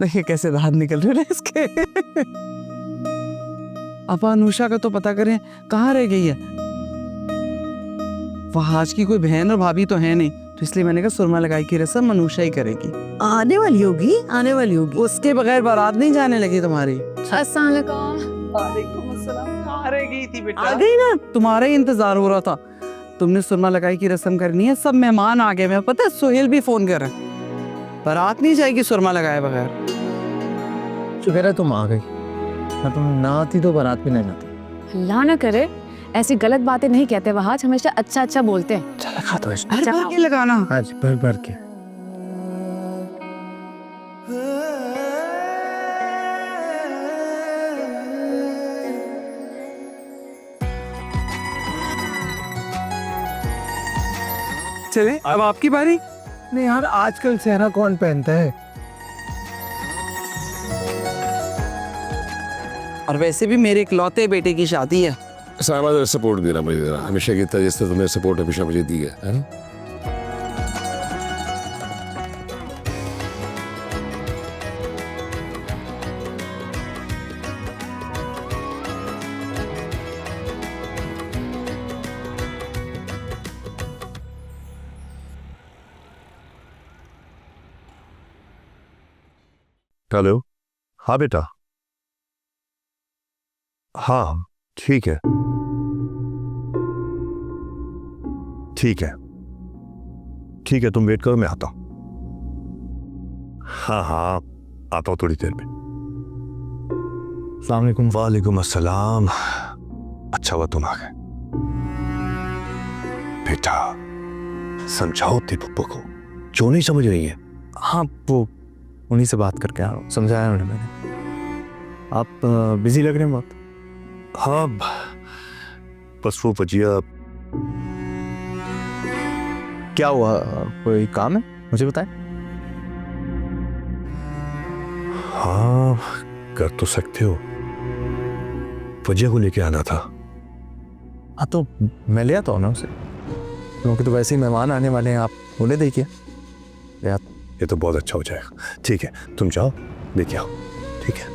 देखिए कैसे दांत निकल रहे हैं इसके। अब अनुषा का तो पता करें कहाँ रह गई है। फहाज की कोई बहन और भाभी तो है नहीं, तो इसलिए मैंने कहा सुरमा लगाई की रस्म अनुषा ही करेगी। आने वाली होगी, आने वाली होगी। उसके बगैर बारात नहीं जाने लगी तुम्हारी। अस्सलाम वालेकुम। वालेकुम अस्सलाम। कहाँ रह गई थी बेटा? आ गई ना। तुम्हारा ही इंतजार हो रहा था। तुमने सुरमा लगाई की रस्म करनी है, सब मेहमान आ गए। मैं पता है सुहेल भी फोन कर रहा है। बारात नहीं जाएगी सुरमा लगाए बगैर। शुक्र है तुम आ गई, ना तुम ना आती तो बारात भी नहीं जाती। अल्लाह ना करे, ऐसी गलत बातें नहीं कहते वहाज, हमेशा अच्छा अच्छा बोलते हैं। चल खा तो भर भर के लगाना। आज भर भर के। चले अब आपकी बारी। नहीं यार, आजकल सेहरा कौन पहनता है? और वैसे भी मेरे इकलौते बेटे की शादी है। साइमा सपोर्ट देना मुझे देना, हमेशा की तरह जैसे तुमने सपोर्ट हमेशा मुझे दी है ना? हेलो। हाँ बेटा, हाँ ठीक है, ठीक है, ठीक है, तुम वेट करो, मैं आता हूँ। हाँ हाँ आता हूँ थोड़ी देर में। अस्सलाम वालेकुम। वालेकुम अस्सलाम। अच्छा हुआ तुम आ गए। बेटा समझाओ अपनी पप्पू को, क्यों नहीं समझ रही है? हाँ वो उन्हीं से बात करके आ रहा हूँ, समझाया उन्हें मैंने। आप बिजी लग रहे हैं बहुत। हाँ बस वो वजिया। क्या हुआ, कोई काम है? मुझे बताएं। हाँ कर तो सकते हो, वजिया को लेके आना था। हाँ तो मैं ले आता हूँ ना उसे, क्योंकि तो वैसे ही मेहमान आने वाले हैं, आप उन्हें देखिए। ये तो बहुत अच्छा हो जाएगा। ठीक है तुम जाओ लेके आओ, ठीक है।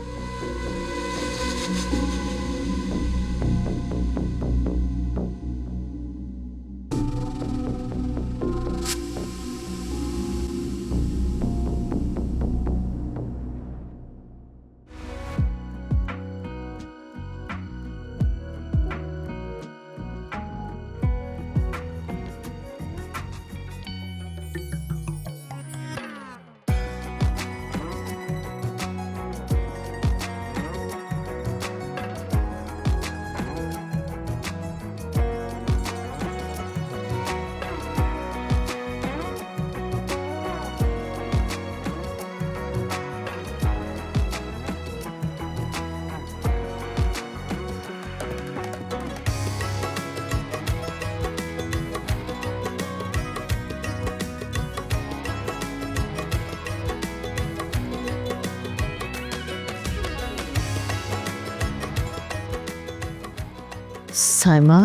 साइमा,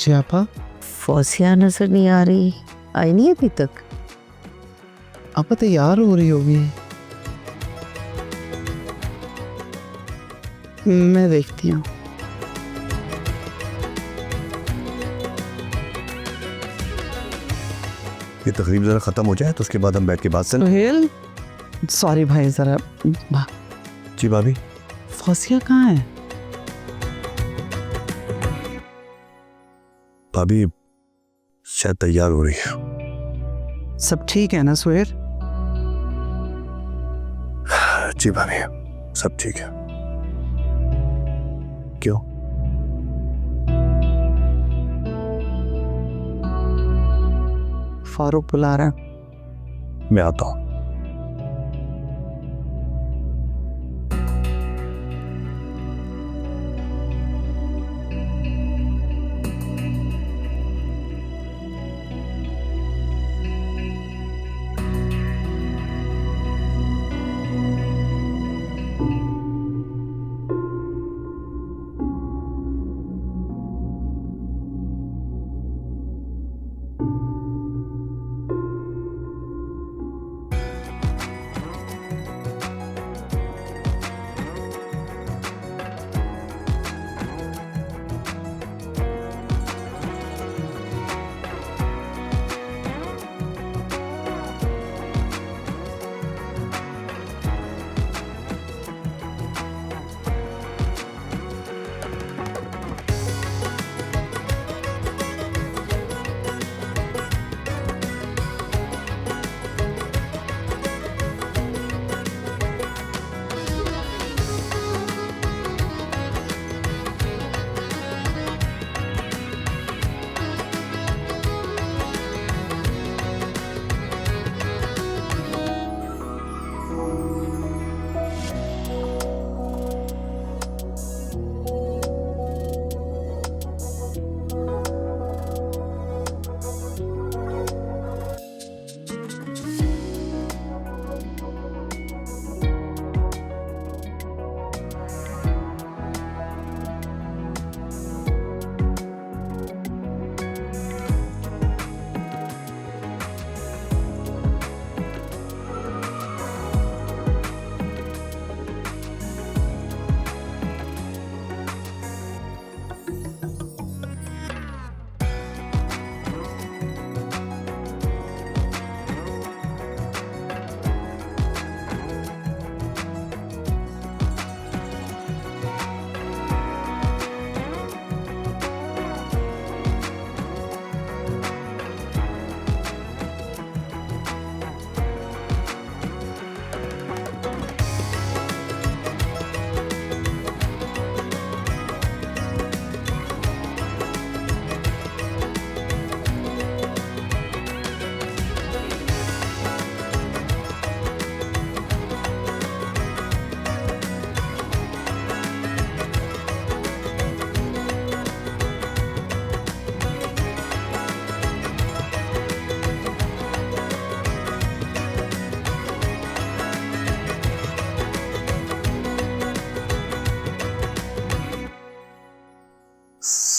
जी आपा। फौसिया नजर नहीं आ रही, आई नहीं अभी तक। आपा तैयार हो रही होगी। मैं देखती हूँ। ये तकरीब जरा खत्म हो जाए तो उसके बाद हम बैठ के बात से। सुहेल सॉरी भाई, जरा जी भाभी। फौसिया कहाँ है? भाभी शायद तैयार हो रही है। सब ठीक है ना सुहेल? जी भाभी सब ठीक है। क्यों? फारूक बुला रहा है। मैं आता हूँ।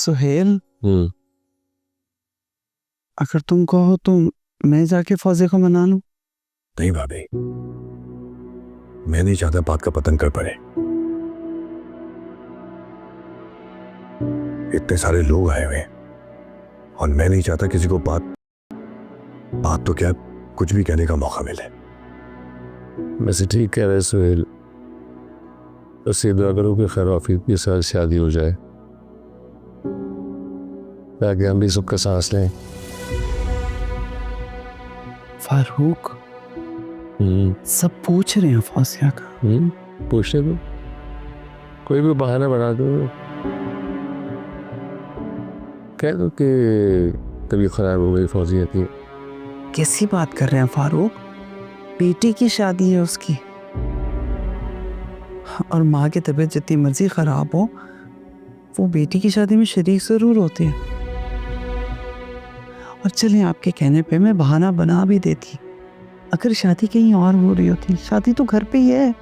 सुहेल, अगर तुम कहो तो मैं जाके फौजी को मना लूं। नहीं भाभी, मैं नहीं चाहता बात का पतन कर पड़े। इतने सारे लोग आए हुए और मैं नहीं चाहता किसी को बात तो क्या कुछ भी कहने का मौका मिले। वैसे ठीक कह रहे सुहेल, बस ये दुआ करो कि खैर आफियत के साथ शादी हो जाए ताकि हम भी सबका सांस लें। फारूक, सब पूछ रहे हैं फौजिया का। पूछने दो, कोई भी बहाना बना दो, कह दो कि तबीयत खराब हो गई फौजिया की। कैसी बात कर रहे हैं फारूक? बेटी की शादी है उसकी, और माँ की तबीयत जितनी मर्जी खराब हो वो बेटी की शादी में शरीक जरूर होती है। और चलें, आपके कहने पे मैं बहाना बना भी देती, अगर शादी कहीं और हो रही होती, शादी तो घर पे ही है।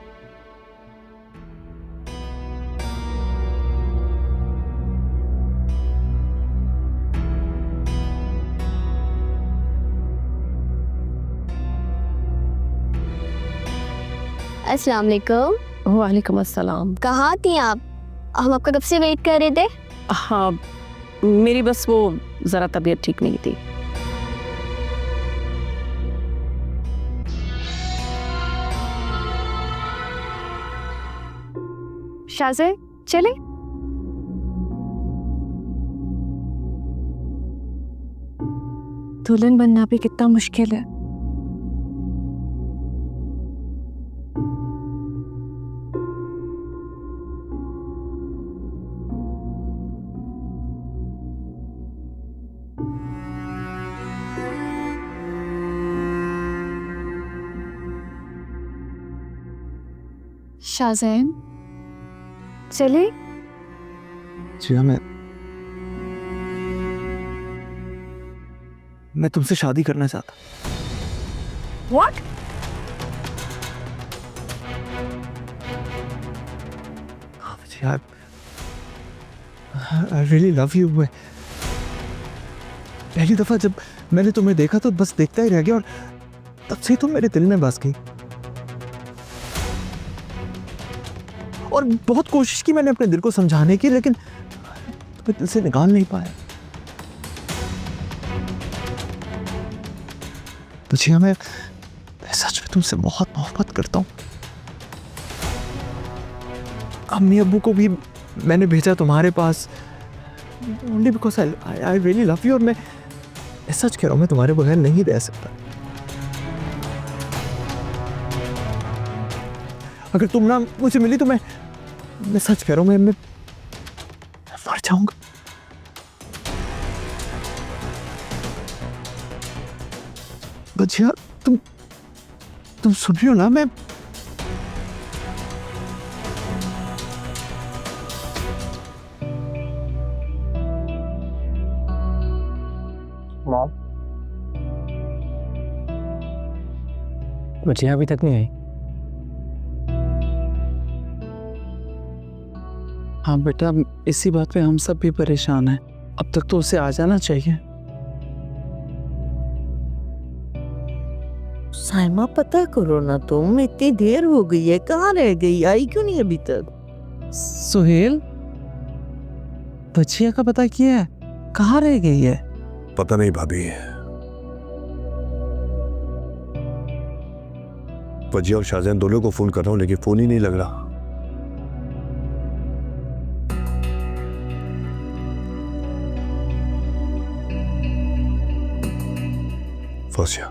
अस्सलाम वालेकुम। वालेकुम अस्सलाम। कहाँ थी आप? हम आपका कब से वेट कर रहे थे। हाँ, मेरी बस वो ज़रा तबीयत ठीक नहीं थी। शाज़े, चले? दुल्हन बनना भी कितना मुश्किल है। शाज़ैन, चले? जी हाँ, मैं तुमसे शादी करना चाहता। What? I really love you। पहली दफा जब मैंने तुम्हें देखा तो बस देखता ही रह गया, और तब से तुम मेरे दिल में बस गई। और बहुत कोशिश की मैंने अपने दिल को समझाने की, लेकिन तुम्हें दिल से निकाल नहीं पाया। तो जी मैं सच में तुमसे बहुत मोहब्बत करता हूँ। अम्मी अब्बू को भी मैंने भेजा तुम्हारे पास only because I really love you. और मैं सच कह रहा हूँ, मैं तुम्हारे बगैर नहीं रह सकता। अगर तुम ना मुझे मिली तो मैं सच कह रहा हूँ, मैं मर जाऊंगा। बस यार तुम सुन रही हो ना? मैं बच्चियाँ अभी तक नहीं आई। हाँ बेटा, इसी बात पे हम सब भी परेशान हैं। अब तक तो उसे आ जाना चाहिए। साइमा, पता करो ना, तुम इतनी देर हो गई है, कहाँ रह गई? आई क्यों नहीं अभी तक? सुहेल, बच्चिया का पता किया है? कहाँ रह गई है? पता नहीं भाभी, फजिया और शाहजहान दोनों को फोन कर रहा हूँ लेकिन फोन ही नहीं लग रहा। फजिया,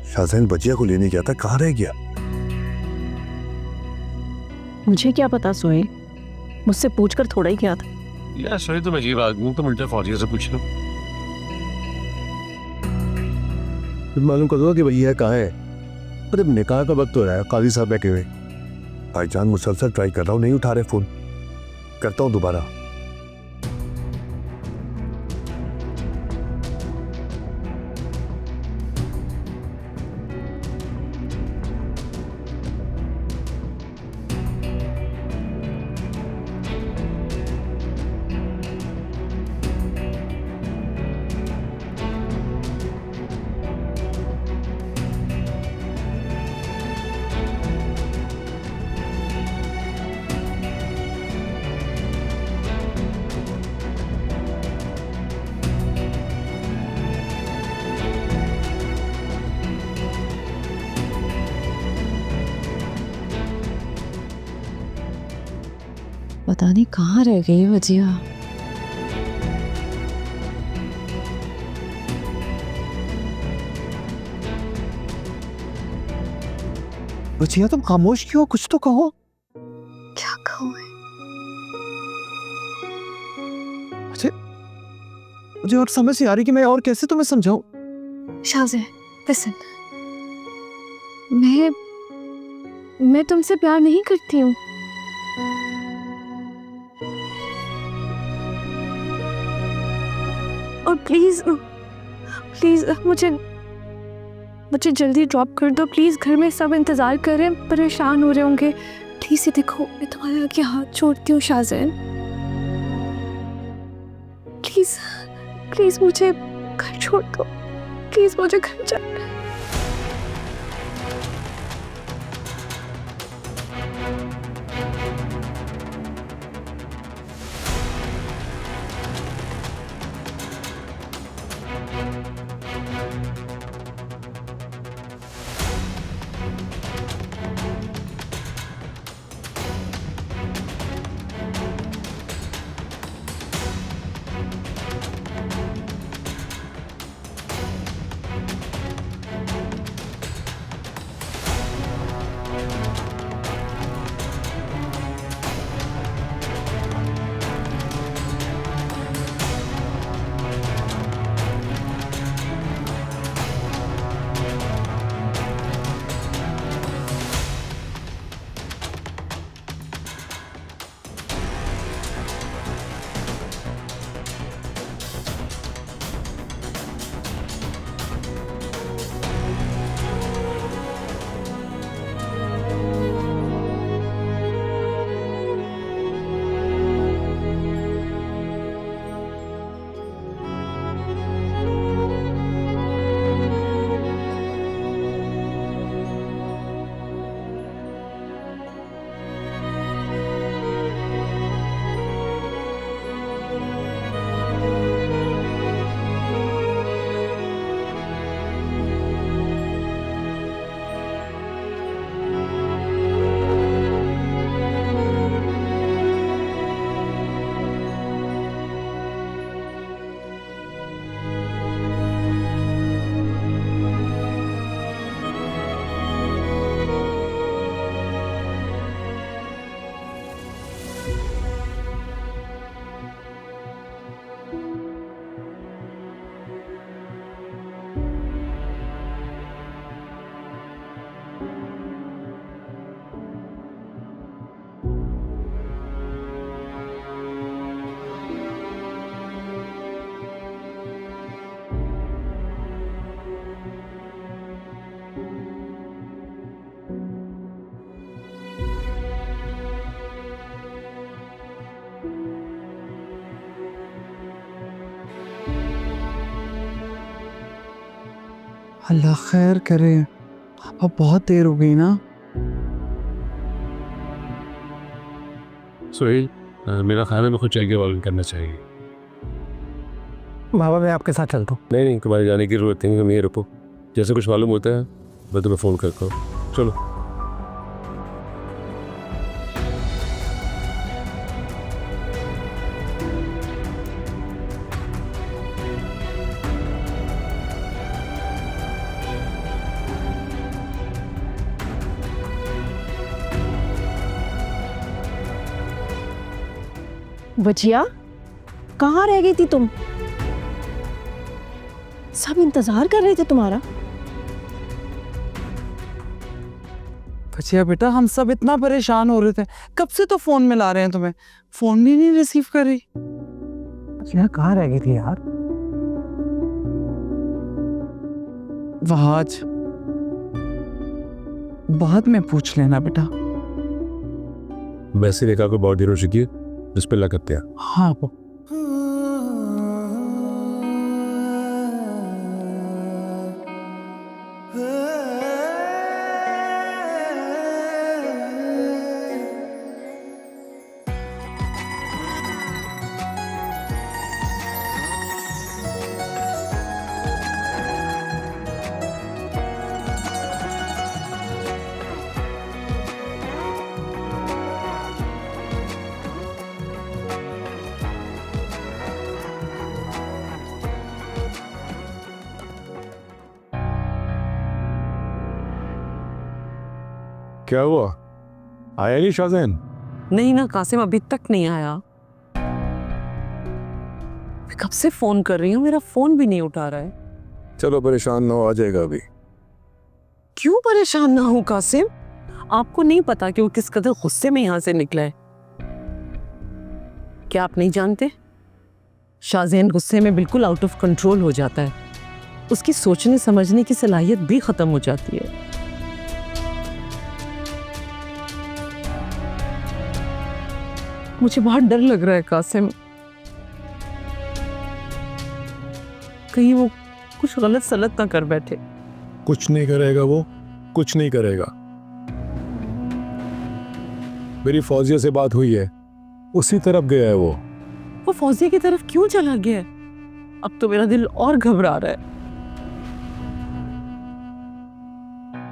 शाहजहान बजिया को लेने गया था, कहाँ रह गया? मुझे क्या पता सोहेल, मुझसे पूछकर थोड़ा ही क्या था। यार सही तो अजीब आदमी, तो मिलते फौजिया से पूछ लो। मालूम कर दो कि भैया कहाँ है। अरे निकाह का वक्त हो रहा है, काजी साहब बैठे हुए। भाईजान मुसलसल ट्राई कर रहा हूँ, नहीं उठा रहे फोन। करता हूँ दोबारा। पता नहीं कहाँ रह गई वजिया। बचिया तुम खामोश क्यों, कुछ तो कहो। क्या कहूँ मैं? मुझे और समझ नहीं आ रही कि मैं और कैसे तुम्हें समझाऊं। शाज़े, लिसन, मैं तुमसे प्यार नहीं करती हूँ। और प्लीज प्लीज मुझे जल्दी ड्रॉप कर दो प्लीज। घर में सब इंतजार कर रहे हैं, परेशान हो रहे होंगे। प्लीज ये देखो, मैं तुम्हारे आगे हाथ छोड़ती हूँ शाज़ेन। प्लीज प्लीज मुझे घर छोड़ दो, प्लीज मुझे घर जा। अल्लाह खैर करे, अब बहुत देर हो गई ना। सोहेल, मेरा ख्याल है मेरे को चाहिए वाल करना चाहिए। बाबा मैं आपके साथ चलता हूँ। नहीं तुम्हारे जाने की जरूरत नहीं, तुम यहीं रुको। जैसे कुछ मालूम होता है मैं तुम्हें फ़ोन करता हूँ। चलो। बचिया कहाँ रह गई थी तुम? सब इंतजार कर रहे थे तुम्हारा। बचिया बेटा, हम सब इतना परेशान हो रहे थे, कब से तो फोन मिला रहे हैं तुम्हें, फोन भी नहीं रिसीव कर रही। बचिया कहाँ रह गई थी यार? वहाज, बाद में पूछ लेना बेटा। वैसे रेखा को बहुत देर हो चुकी है, बिस्मिल्लाह करते हैं। हाँ वो क्या हुआ? आया नहीं शाज़ेन? नहीं ना कासिम, अभी तक नहीं आया। मैं कब से फोन कर रही हूँ, मेरा फोन भी नहीं उठा रहा है। चलो परेशान ना हो, आ जाएगा अभी। क्यों परेशान ना हो कासिम? आपको नहीं पता कि वो किस कदर गुस्से में यहाँ से निकला है? क्या आप नहीं जानते? शाज़ेन गुस्से में बिल्कुल आउट ऑफ कंट्रोल हो जाता है, उसकी सोचने समझने की सलाहियत भी खत्म हो जाती है। मुझे बहुत डर लग रहा है कासिम, कहीं वो कुछ गलत सलत ना कर बैठे। कुछ नहीं करेगा वो, कुछ नहीं करेगा। मेरी फौजिया से बात हुई है, उसी तरफ गया है वो फौजिया की तरफ क्यों चला गया है? अब तो मेरा दिल और घबरा रहा है।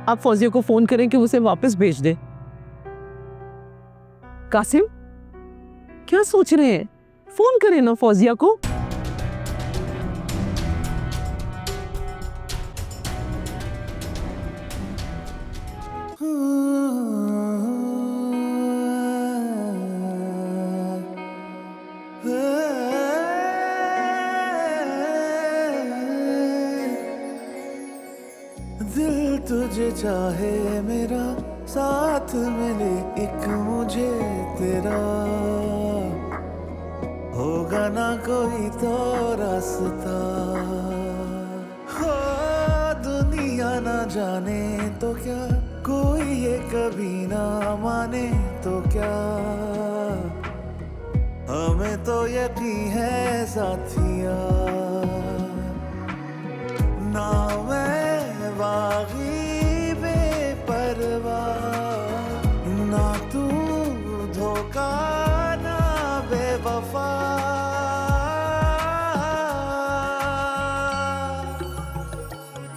आप फौजिया को फोन करें कि उसे वापस भेज दे। कासिम, क्या सोच रहे हैं? फोन करें ना फौजिया को। दिल तुझे चाहे मेरा, साथ मिले एक मुझे तेरा, होगा ना कोई तो रास्ता। हो दुनिया ना जाने तो क्या, कोई ये कभी ना माने तो क्या, हमें तो यकीन है साथिया। ना मैं बागी बेपरवाह, ना तू धोखा ना बेवफा,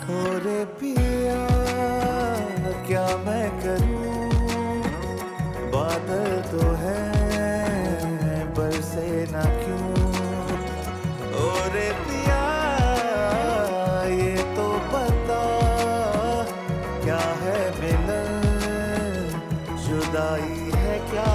हो रे पिया क्या मैं करूं, बादल तो है बरसे ना क्यों, हो रे पिया ये तो बता क्या है मिलन, जुदाई है क्या।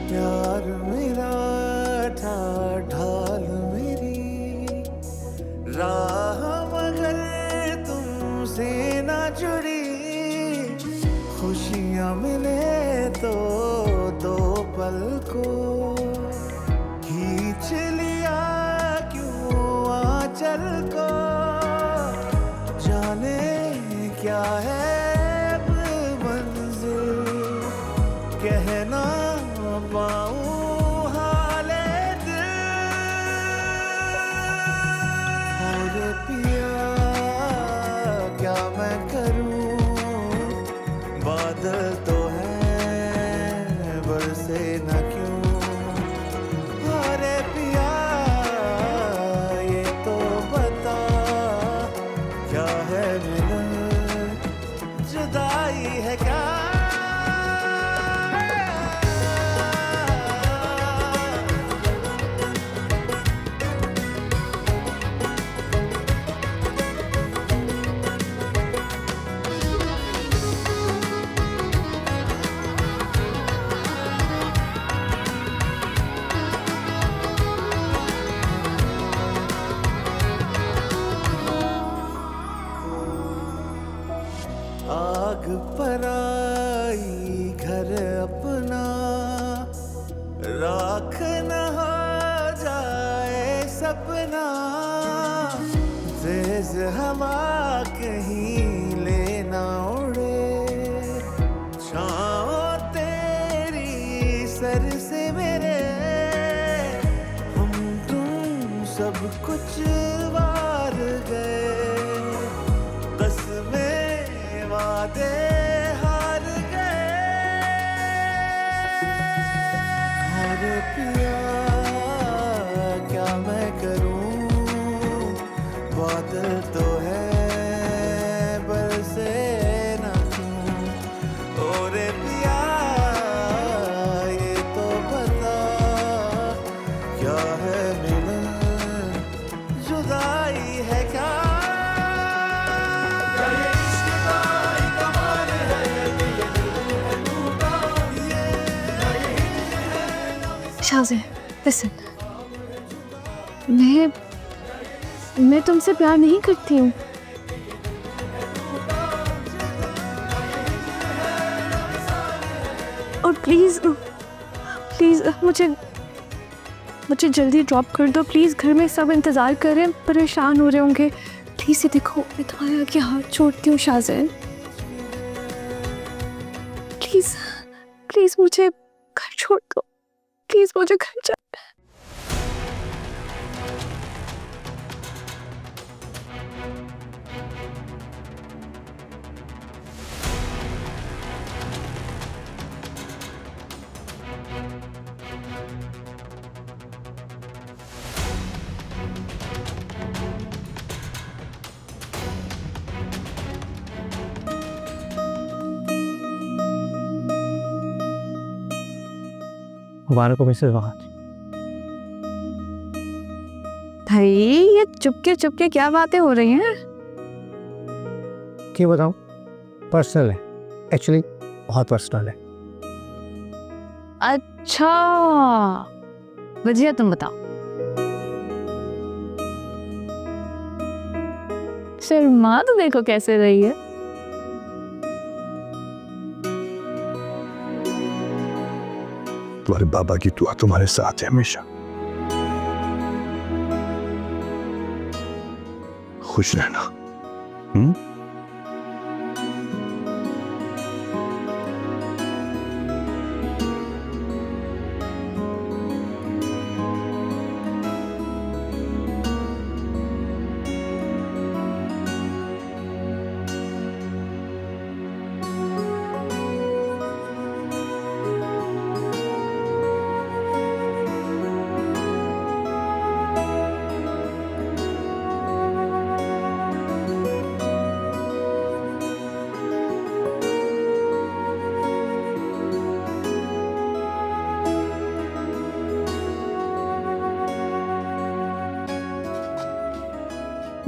प्यार मेरा ढाल मेरी राह, मगर तुमसे ना जुड़ी, खुशियाँ मिले तो दो पल को खींच लिया क्यों आंचल को, जाने क्या है अब मंजिल, कहना पाऊं हाले दिल, हो रे पिया क्या मैं करूं, बादल तो है बरसे न क्यों, हो रे पिया ये तो बता क्या है मिलन, जुदाई है क्या। आग पराई घर अपना, राख न हो जाए सपना, तेज हवा कहीं लेना उड़े, छाँव तेरी सर से मेरे, हम तुम सब कुछ वार गए, कसमें वादे हार गए, तो है बरसे ना क्यों और पिया ये तो बता क्या है मिलन जुदाई है क्या शाज़े, listen, मैं तुमसे प्यार नहीं करती हूँ। और प्लीज़ प्लीज़ मुझे जल्दी ड्रॉप कर दो प्लीज़। घर में सब इंतज़ार कर रहे हैं, परेशान हो रहे होंगे। प्लीज़ ये देखो, मैं तुम्हारे आगे हाथ छोड़ती हूँ शाज़े। प्लीज़ प्लीज़ मुझे घर छोड़ दो, प्लीज़ मुझे घर जा। हमारे को मिसेज वहाँ भाई ये चुपके चुपके क्या बातें हो रही हैं? क्यों बताऊँ, पर्सनल है, एक्चुअली बहुत पर्सनल है। अच्छा वजिया तुम बताओ। शर्मा तो देखो कैसे रही है। तुम्हारे बाबा की दुआ तुम्हारे साथ है हमेशा। खुश रहना।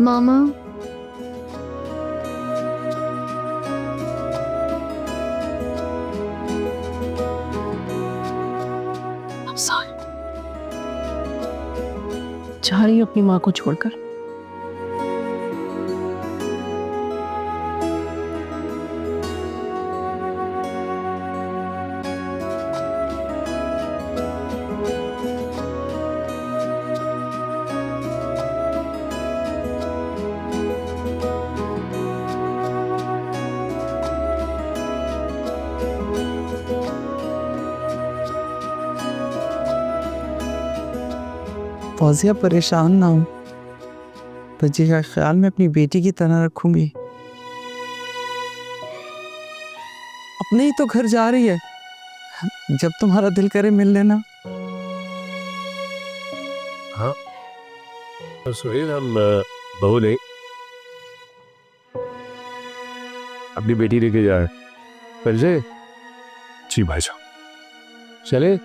मामा जा रही हूँ अपनी माँ को छोड़कर। फौजिया परेशान ना हो, बच्ची का ख्याल मैं अपनी बेटी की तरह रखूंगी। अपने ही तो घर जा रही है, जब तुम्हारा दिल करे मिल लेना। हाँ तो सुहेल, हम बहू नहीं अपनी बेटी लेके जा रहे हैं। परिचय जी भाईजान। चले।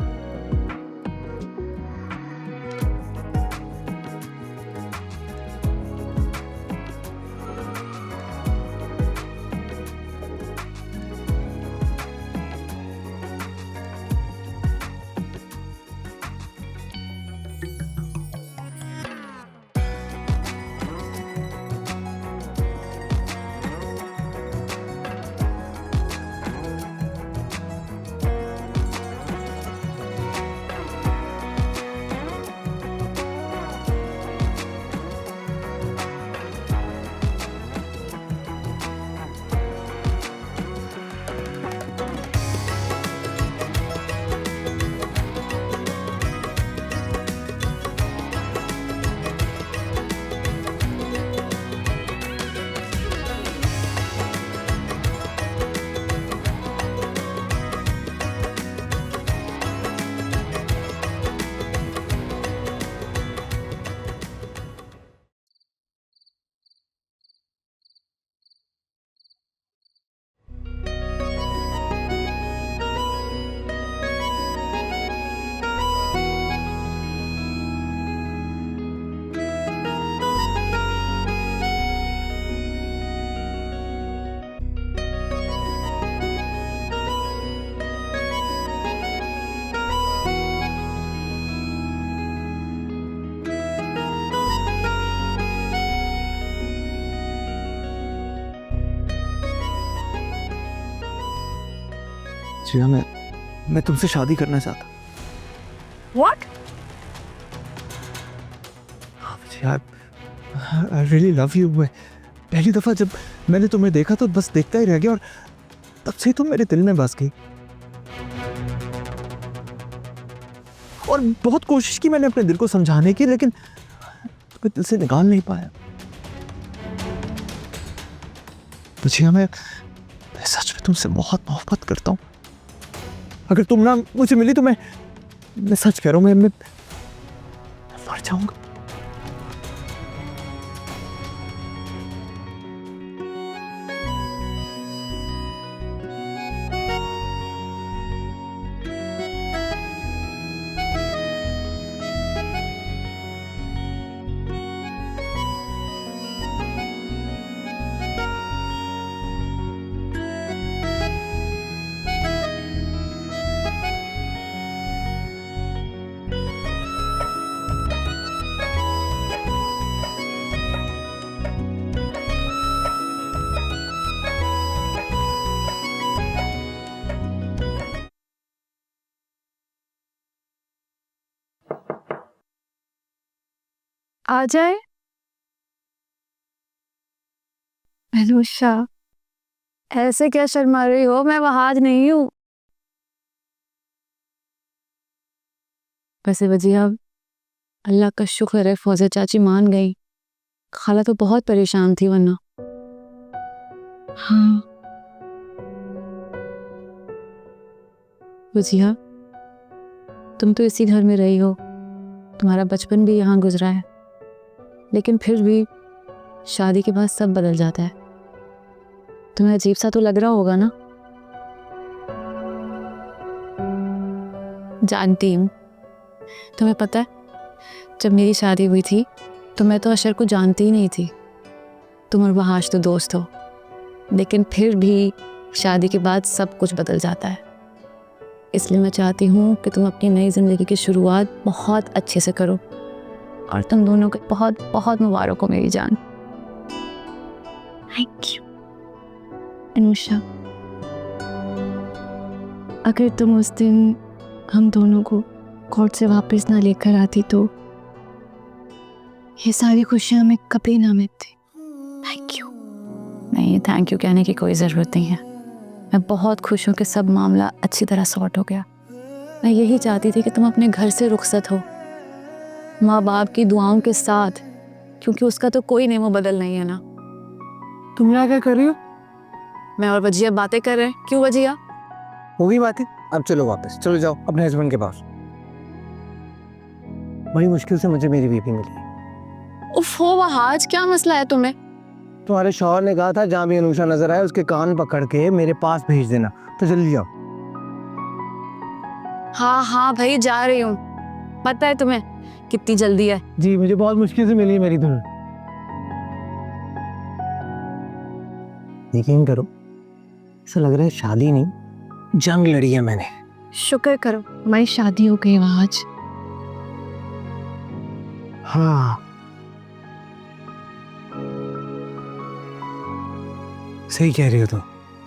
जी हाँ, मैं तुमसे शादी करना चाहता। व्हाट? हाँ जी, आई रियली लव यू। पहली दफ़ा जब मैंने तुम्हें देखा तो बस देखता ही रह गया और तब से तुम मेरे दिल में बस गई। और बहुत कोशिश की मैंने अपने दिल को समझाने की, लेकिन तुम्हें दिल से निकाल नहीं पाया। मुझे मैं सच में तुमसे बहुत मोहब्बत करता हूँ। अगर तुम ना मुझे मिली तो मैं सच कह रहा हूँ, मैं मर जाऊंगा। आ जाए। हेलो शाह, ऐसे क्या शर्मा रही हो? मैं वहां आज नहीं हूँ। वैसे वजिया, अल्लाह का शुक्र है फौजा चाची मान गई। खाला तो बहुत परेशान थी वरना। हाँ वजिया, तुम तो इसी घर में रही हो, तुम्हारा बचपन भी यहाँ गुजरा है, लेकिन फिर भी शादी के बाद सब बदल जाता है। तुम्हें अजीब सा तो लग रहा होगा ना? जानती हूँ। तुम्हें पता है, जब मेरी शादी हुई थी तो मैं तो अशर को जानती ही नहीं थी। तुम और वहाश तो दोस्त हो, लेकिन फिर भी शादी के बाद सब कुछ बदल जाता है। इसलिए मैं चाहती हूँ कि तुम अपनी नई ज़िंदगी की शुरुआत बहुत अच्छे से करो, और तुम दोनों को बहुत बहुत मुबारक हो मेरी जान। Thank you Anusha. अगर तुम उस दिन हम दोनों को कोर्ट से वापस ना लेकर आती तो ये सारी खुशियां हमें कभी ना मिलती। Thank you. नहीं, थैंक यू कहने की कोई ज़रूरत नहीं है। मैं बहुत खुश हूँ कि सब मामला अच्छी तरह सॉर्ट हो गया। मैं यही चाहती थी कि तुम अपने घर से रुखसत हो, माँ बाप की दुआओं के साथ, क्योंकि उसका तो कोई नेमो बदल नहीं है ना। तुम यहाँ क्या कर रही हो? मैं और वजिया बातें कर रहे हैं। क्यों वजिया? हो गई बातें, अब चलो वापस, चलो जाओ अपने हस्बैंड के पास। बड़ी मुश्किल से मुझे मेरी बीवी मिली। उफ हो वहाज, क्या मसला है तुम्हें? तुम्हारे शौहर ने कहा था जहाँ भी अनुषा नजर आए उसके कान पकड़ के मेरे पास भेज देना, तो जल्दी जाओ। हाँ हाँ भाई, जा रही हूँ। पता है तुम्हें कितनी जल्दी है? जी, मुझे बहुत मुश्किल से मिली मेरी दुल्हन। यकीन करो, ऐसा लग रहा है शादी नहीं जंग लड़ी है मैंने। शुक्र करो हमारी शादी हो गई वहाज। हाँ, सही कह रही हो। तो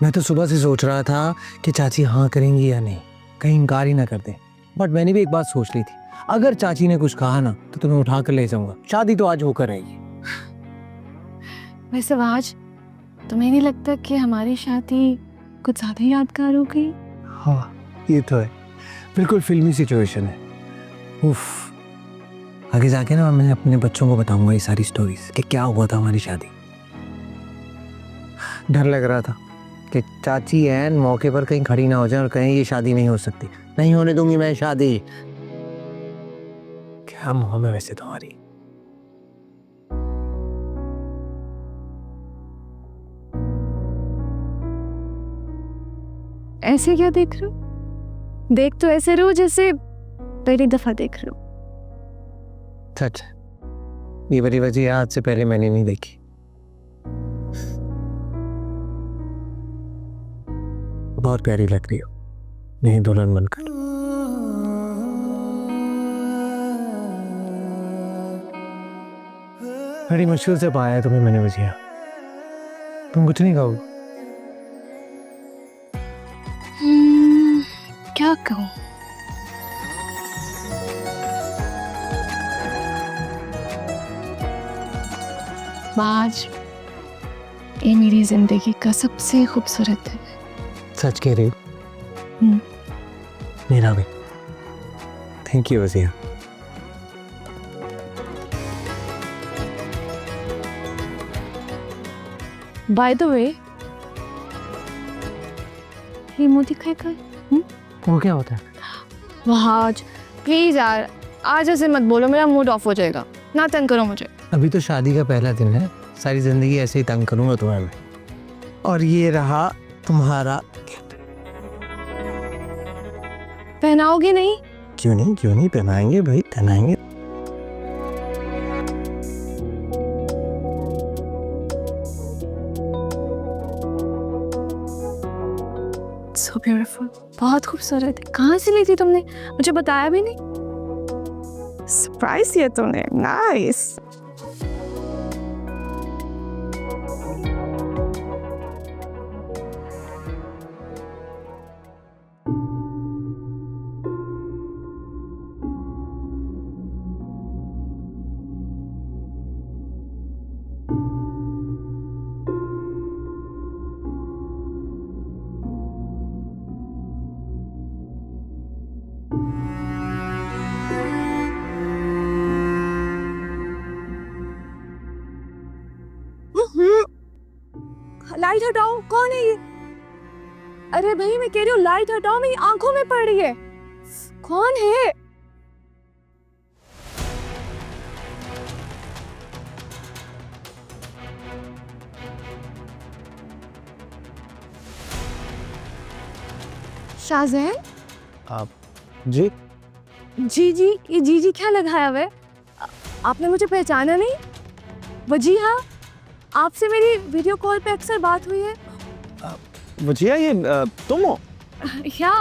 मैं तो सुबह से सोच रहा था कि चाची हाँ करेंगी या नहीं, कहीं इनकार ही ना कर दें। बट मैंने भी एक बात सोच ली थी, अगर चाची ने कुछ कहा ना तो तुम्हें उठा कर ले जाऊंगा। शादी तो आज होकर रहेगी। वैसे वहाज, तुम्हें नहीं लगता कि हमारी शादी कुछ ज्यादा यादगार हो गई? हाँ, ये तो है, बिल्कुल फिल्मी सिचुएशन है। उफ, आगे जाके ना मैं अपने बच्चों को बताऊंगा ये सारी स्टोरीज कि क्या हुआ था हमारी शादी। डर लग रहा था कि चाची एन मौके पर कहीं खड़ी ना हो जाए और कहीं ये शादी नहीं हो सकती। नहीं होने दूंगी मैं शादी। क्या मुँह है वैसे तुम्हारी। ऐसे क्या देख रहे हो? देख तो ऐसे रहो जैसे पहली दफा देख रहे हो। सच, ये बड़ी वजह आज से पहले मैंने नहीं देखी। बहुत प्यारी लग रही हो, नहीं दुल्हन बनकर। बड़ी मुश्किल से पाया है तुम्हें मैंने वजिया। तुम कुछ नहीं कहोगे? क्या कहूँ? आज ये मेरी जिंदगी का सबसे खूबसूरत है। सच कह रही हो? हम्म। मेरा भी। थैंक यू वसीया। बाय द वे, ये मोदी खाएगा? वो क्या होता है? वहाँ आज प्लीज यार, आज ऐसे मत बोलो, मेरा मूड ऑफ हो जाएगा। ना तंग करो मुझे। अभी तो शादी का पहला दिन है, सारी जिंदगी ऐसे ही तंग करूंगा तुम्हें मैं। और ये रहा तुम्हारा। पहनाओगे नहीं? क्यों नहीं पहनाएंगे भाई, पहनाएंगे। So beautiful, बहुत खूबसूरत है। कहाँ से ली थी तुमने? मुझे बताया भी नहीं। सरप्राइज दिया तुमने, नाइस। लाइट हटाओ, कौन है ये? अरे भाई मैं कह रही हूँ लाइट हटाओ, मेरी आंखों में पड़ रही है। कौन है? शाहजैन? आप जी? जी ये जी क्या लगाया हुआ है? आपने मुझे पहचाना नहीं? वजी हाँ, आपसे मेरी वीडियो कॉल पे अक्सर बात हुई है। वजिया, ये तुम हो? या